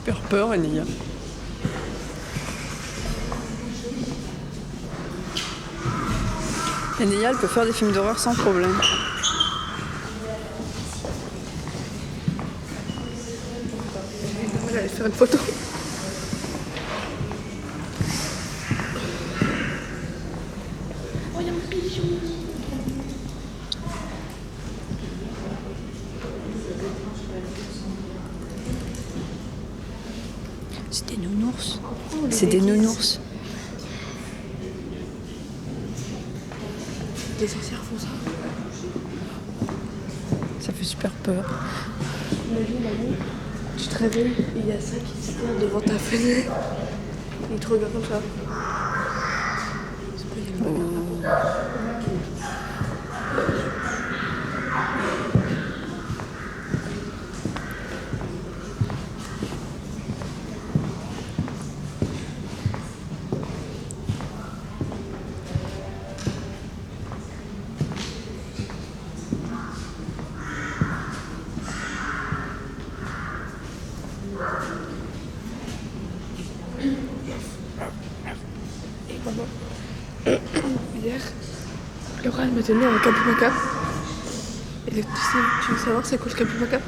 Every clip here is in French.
super peur, Enia. Enia, elle peut faire des films d'horreur sans problème. Elle allait faire une photo. Oh, il y a un pigeon. C'est des nounours. Oh, C'est des nounours. Les sorcières font ça. Ça fait super peur. Imagine la nuit, tu te réveilles et il y a ça qui se tient devant ta fenêtre. Il te regarde comme ça. C'est pas une bagarre. Et maman, hier, Laura elle m'a donné un capimaka. Et tu veux savoir c'est quoi le capimaka?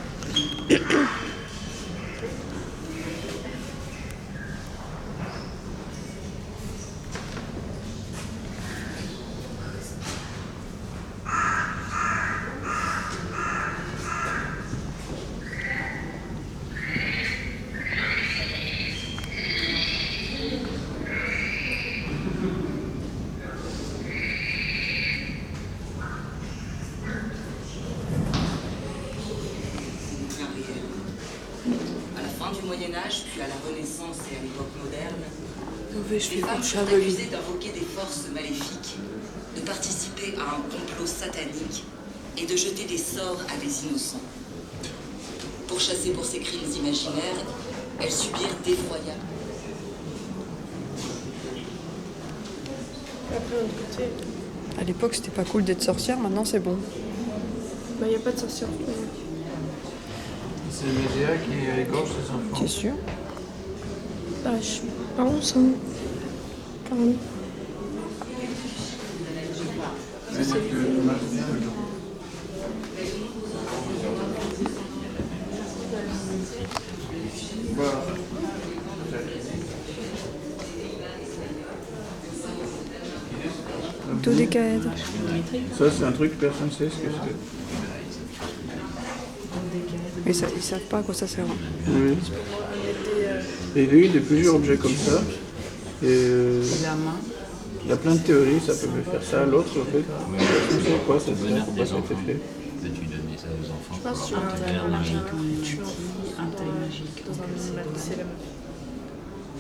À la fin du Moyen-Âge, puis à la Renaissance et à l'époque moderne, Mauvais, je les fais femmes comme furent Chablis. accusées d'invoquer des forces maléfiques, de participer à un complot satanique et de jeter des sorts à des innocents. Pourchassées pour ces crimes imaginaires, elles subirent d'effroyables. Après, l'autre côté, À l'époque, c'était pas cool d'être sorcière, maintenant c'est bon. bah, il n'y a pas de sorcière. C'est les médias qui égorgent les enfants. T'es sûr? Bah, je pense, hein. Quand même. Dodécaèdre. Ça, c'est un truc, personne ne sait ce que c'est. Mais ça, ils savent pas à quoi ça sert. Oui. Et il y a eu plusieurs objets comme ça. Et il y a plein de théories, ça peut faire ça, l'autre, en fait. Personne ne sait quoi ça sert, pourquoi ça a été fait. Peux-tu donner ça aux enfants? Je pense sur Un verre magique ou une tu un taille magique. dans un animal, c'est la même.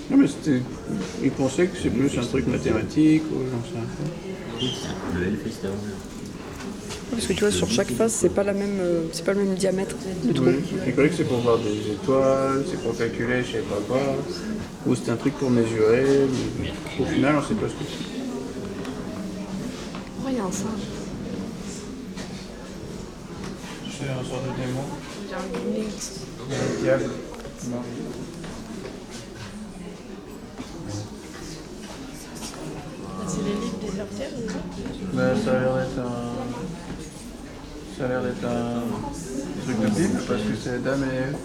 Non, mais c'était. Ils pensaient que c'est plus un truc mathématique ou j'en sais rien. Le elfe est Parce que tu vois, sur chaque face, c'est pas c'est pas le même diamètre de trou. Oui. Ils croyaient que c'est pour voir des étoiles, c'est pour calculer, je sais pas quoi. Ou c'était un truc pour mesurer. Mais au final, on sait pas ce que c'est. Oh, il y a un singe. C'est un sort de démon. Il y a un guinée. Un diable. Non. C'est les livres des sorcières, c'est ça? Ben, ça a l'air d'être un. Ça a l'air d'être un truc de Bible parce que c'est Adam et Ève.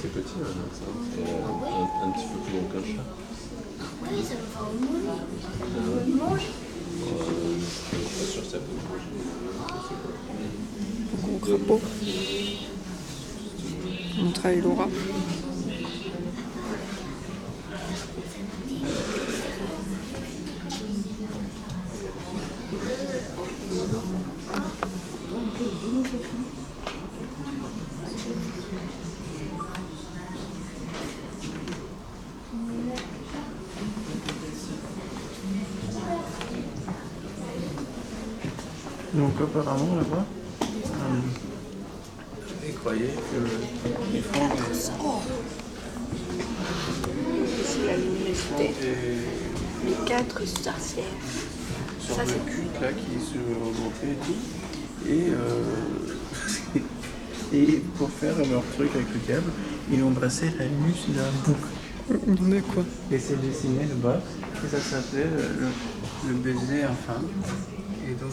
C'est petit, hein, ça. Et un petit peu plus long qu'un chat. Oui, ça va faire au monde. Il mange. Je suis pas sûr que ça peut bouger. Gros crapaud. Montre à Laura. Donc apparemment là-bas, ils croyaient que ils font C'est la luminosité. Les 4 sorcières. sur le culte là qui se regroupaient et tout. Et pour faire leur truc avec le câble, ils ont brassé la nuque de la boucle. Mais quoi? Et c'est dessiné le bas. Et ça s'appelait le baiser enfin. Et donc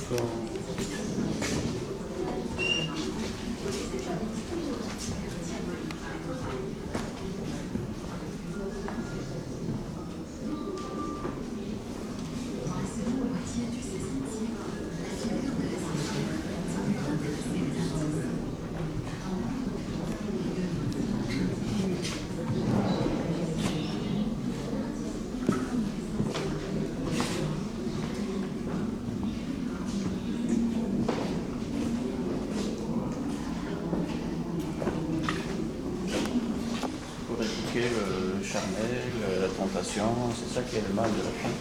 pour éduquer le charnel, la tentation, c'est ça qui est le mal de la fin.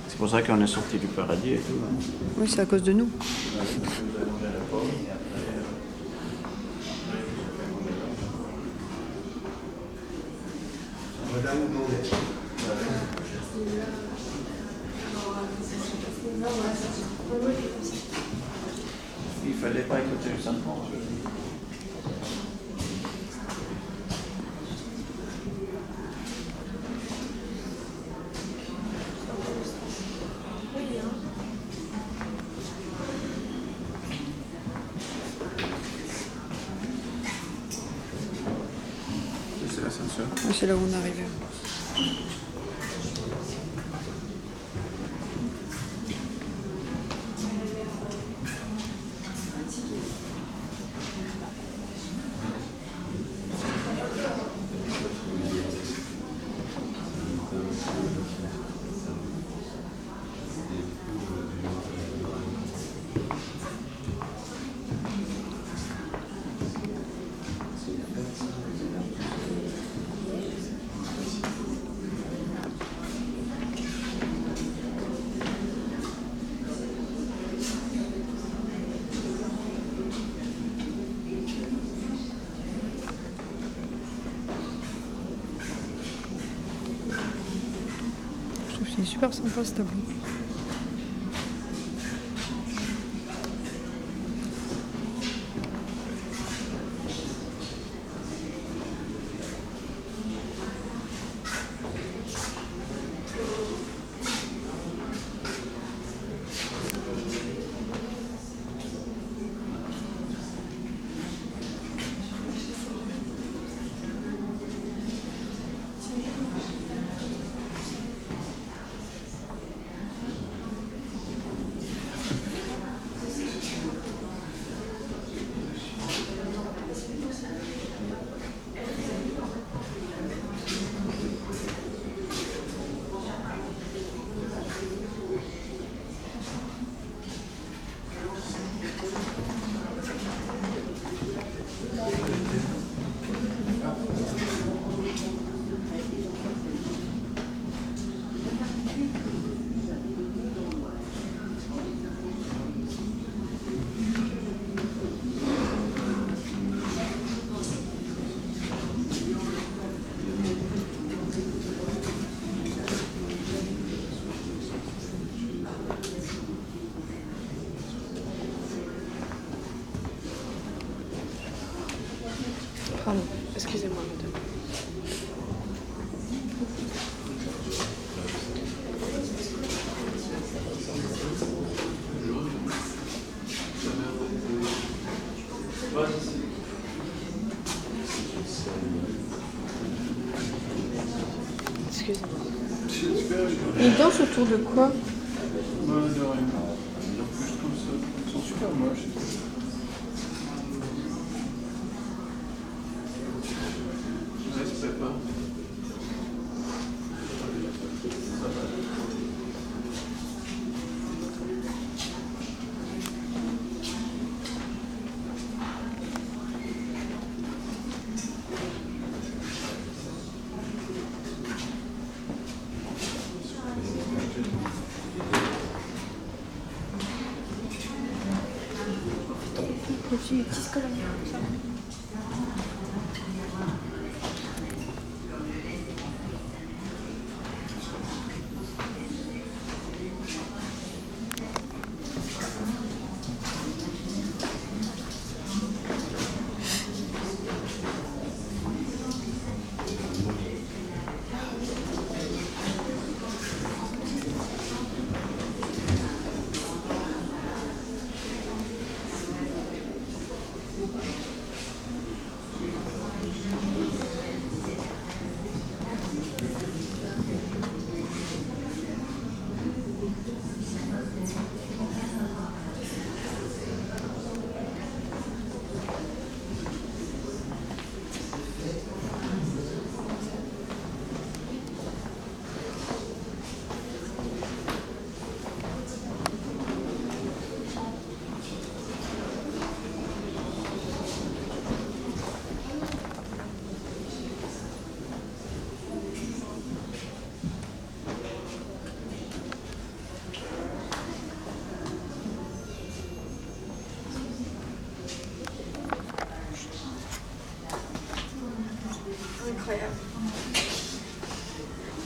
C'est pour ça qu'on est sorti du paradis et tout. Hein. Oui, c'est à cause de nous. Il fallait pas écouter le serpent. C'est l'ascenseur. Oui, c'est là où on est arrivé. Je trouve que c'est super sympa ce tableau. Pardon, excusez-moi, madame. Excusez-moi. Ils dansent autour de quoi? De rien. Je trouve ça. Ils sont super moches. Respect pas. une petite colonne comme ça. Incroyable.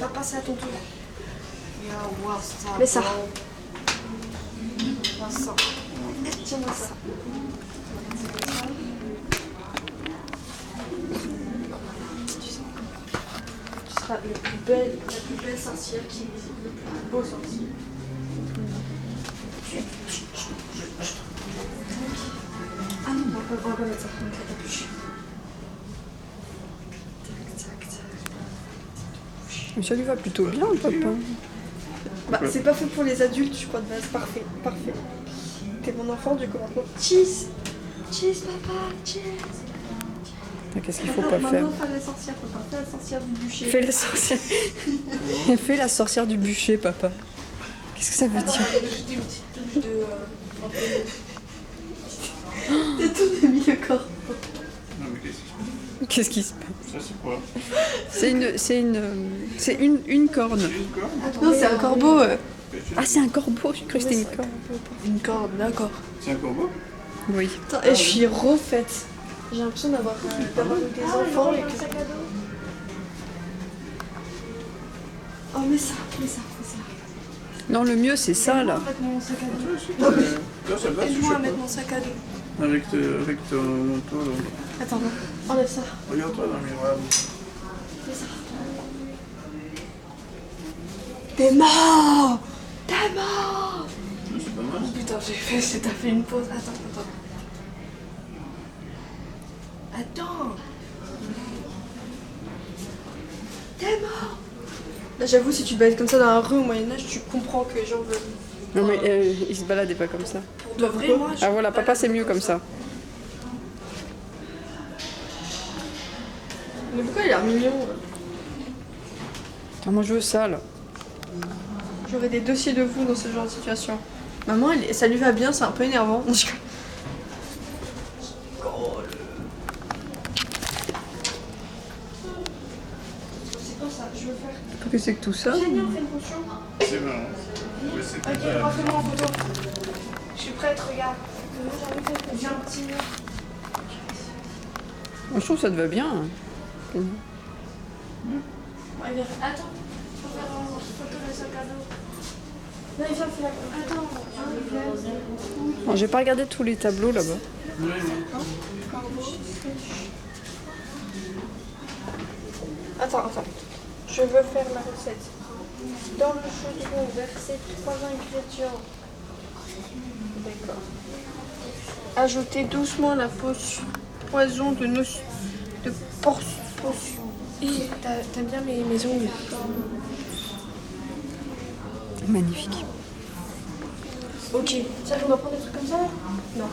Va passer à ton tour. Mais ça. Ça. Tiens-moi ça. Tu seras la plus belle sorcière qui existe, le plus beau sorcier. Ah non, on va pas mettre ça. On va mettre la capuche. Mais ça lui va plutôt bien, papa. Bah, c'est pas fait pour les adultes, je crois, de base. Parfait, parfait. T'es mon enfant, du coup, maintenant. Cheese. Cheese, papa, cheese. Qu'est-ce qu'il faut pas faire? Maintenant, fais la sorcière, papa. Fais la sorcière du bûcher. Fais la sorcière. Fais la sorcière du bûcher, papa. Qu'est-ce que ça veut dire? J'ai ajouté une petite touche de... T'as tout mis le corps. Non, mais qu'est-ce qui se passe? Qu'est-ce qui se passe? Ça, c'est quoi? C'est une corne. Une corne? Non, c'est un corbeau. Ah, c'est un corbeau, j'ai cru que c'était une corne. Une corne, d'accord. C'est un corbeau? Oui. Attends, et je suis refaite. J'ai l'impression d'avoir eu des enfants et que... Oh, mais ça. Non, le mieux, c'est ça, là. Mettre mon sac à dos. Non, mais... Toi, ça va, je Aide-moi sais à mettre pas. mon sac à dos. Avec ton manteau, là. Attends, non. Enlève ça. Regarde-toi dans le miroir. Fais ça. T'es mort. T'es mort. C'est pas mal. Putain, t'as fait une pause. Attends. T'es mort. Là, j'avoue, si tu te balades comme ça dans la rue au Moyen-Âge, tu comprends que les gens veulent. Non, mais il se baladait pas comme ça. Pour de vrai, moi, je Ah, voilà, papa, c'est mieux comme ça. Mais pourquoi il a l'air mignon? Attends, moi, je veux ça, là. J'aurais des dossiers de vous dans ce genre de situation. Maman, ça lui va bien, c'est un peu énervant. C'est quoi ça? Je veux faire. Qu'est-ce que c'est que tout ça? Génial, on fait une potion. C'est marrant. Mais c'est pas Ok, mal. refais-moi en photo. Je suis prête, regarde. Moi, j'ai envie de faire un petit mur. Moi, je trouve que ça te va bien. Ouais, viens. Attends, faut faire une photo de sac à dos. Non, viens, fais la. Attends, viens. Bon, j'ai pas regardé tous les tableaux, là-bas. Ouais, Attends. Je veux faire la recette. Dans le chaudron, versez 3 ingrédients. D'accord. Ajoutez doucement la poison de potion. Et t'aimes bien mes ongles? Magnifique. Ok. Ça, on doit prendre des trucs comme ça là? Non.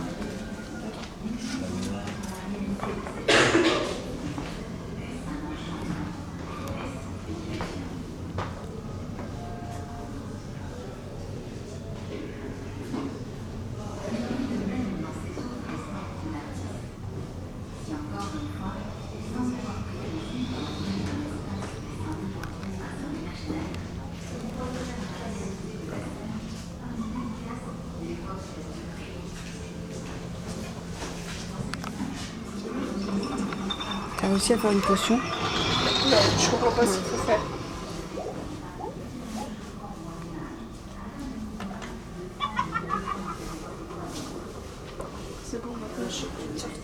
réussi à faire une potion. Non, je comprends pas ce qu'il faut faire. C'est bon, maintenant je peux sortir.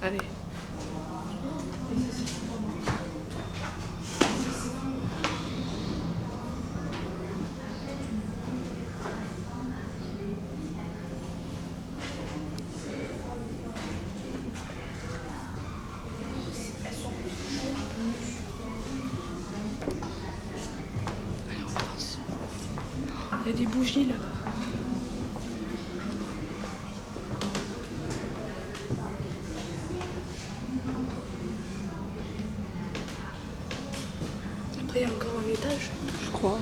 Allez. Il y a des bougies là. Après, il y a encore un étage. Je crois.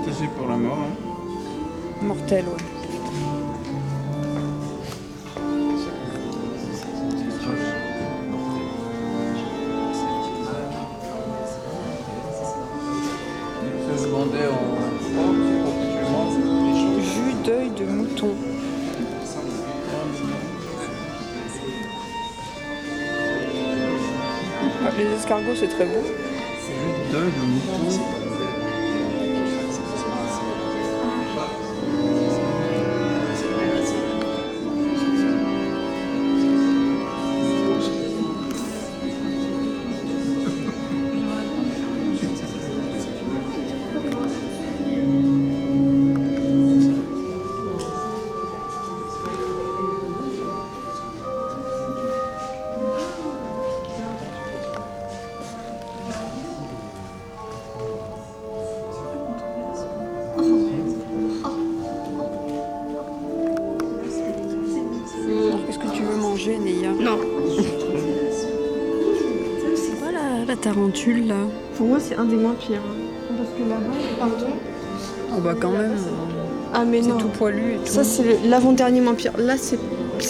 Ça c'est pour la mort. Hein. Mortel, ouais. Ça se vendait en Jus d'œil de mouton. Ah, les escargots, c'est très beau. jus d'œil de mouton. Qu'est-ce que tu veux manger, Neya? Non. C'est quoi la tarentule, là? Pour moi, c'est un des moins pires. Hein. Parce que là-bas, pardon. Oh bah quand même, Ah, mais c'est non. tout poilu et tout. Ça, c'est l'avant-dernier moins pire. Là, c'est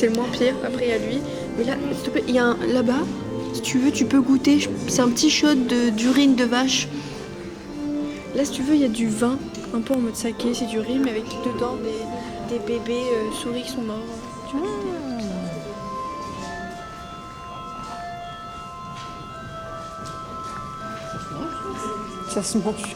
le moins pire. Après, il y a lui. Mais là, s'il te plaît, il y a un là-bas. Si tu veux, tu peux goûter. C'est un petit shot d'urine de vache. Là, si tu veux, il y a du vin. Un peu en mode saké. C'est du riz, mais avec dedans des bébés souris qui sont morts. Tu vois, Ça se mange.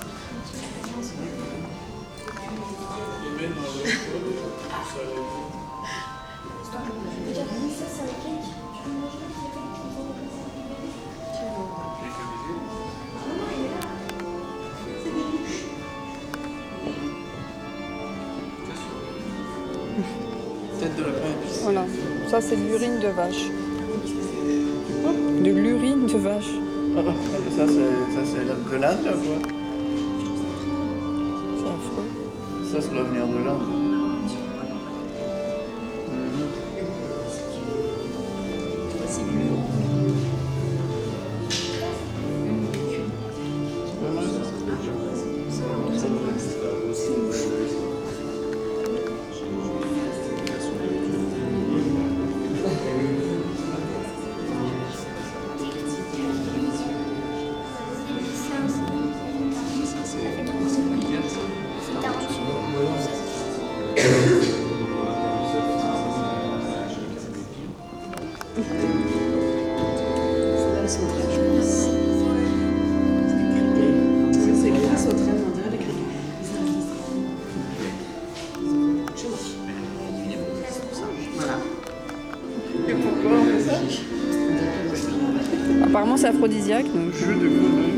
Tête de lapin épicé. Voilà, ça c'est de l'urine de vache. De l'urine de vache. Ça c'est de l'Inde là quoi. C'est affreux. Ça doit venir de l'Inde. C'est grâce au train, on dirait les criquets. Voilà. Et pourquoi on fait ça? Apparemment c'est aphrodisiaque. Donc... Jeu de grenouille.